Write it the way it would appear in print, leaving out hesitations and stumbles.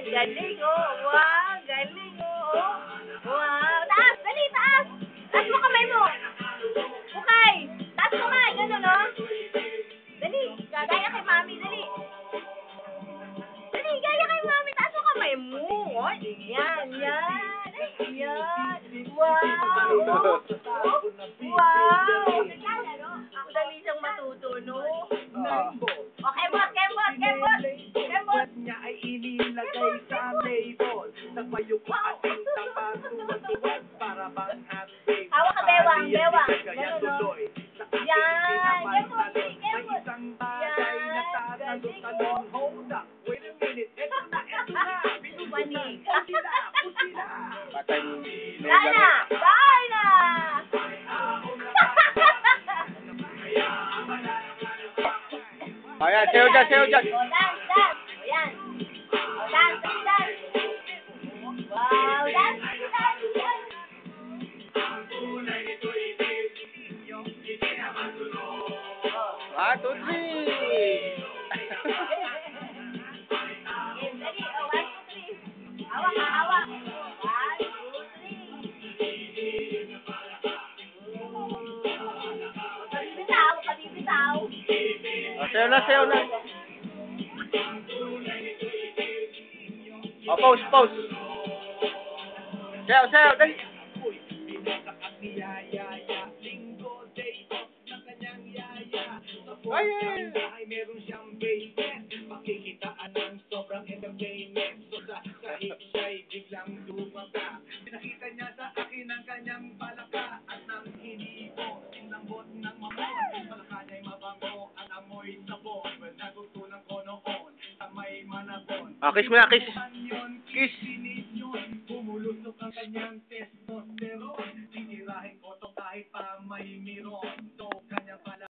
Galing, oh. Wow, galing, oh. Wow. Taas, dali, taas. Taas mo kamay mo. Bukay. Taas mo kamay, gano'n, no? Dali, gaya kay mami, dali. Dali, gaya kay mami. Taas mo kamay mo. Oh, yan, yan. Yan. Wow. Wow. Dali siyang matuto, no? Okay, boss, kembot, kembot. Kembot. Niya ay inilagay sa label. Nagpayo ko ating tapasuwag-tuwag para bang happy. Hawak ka, bewang, bewang. Ganun, no? Yan. Kembot, May kembot. isang bagay na tatanong-tanong. Hold up, wait a minute. Eto na. Binubutan ko sila. Patay mo. Dahil na. Dahil na. Ayan, sayo dyan, sayo dyan. O, dance, dance. O, yan. O, dance, dance. Wow, dance, dance, dance. One, two, three. Game, dali. O, 1, 2, 3. Hawak ka, hawak. 1, 2, 3. Kabibitaw, kabibitaw. Sayo na, sayo na. O, pause, pause. Sayo, sayo, dali. Ay, Ay, meron siyang basement. Makikitaan ng sobrang entertainment. So sa sahig siya'y biglang lumaba. Pinakita niya sa akin ang kanyang palaka. At nang hinipo, sinambot ng mamon. Palaka niya'y mabango at amoy sabon. Well, natutunan ko noon sa may manabon. kiss mo na, kiss. Kiss. Bumulusok ang kanyang testosterone. Titirahin ko to kahit pa may miron. So, kanyang pala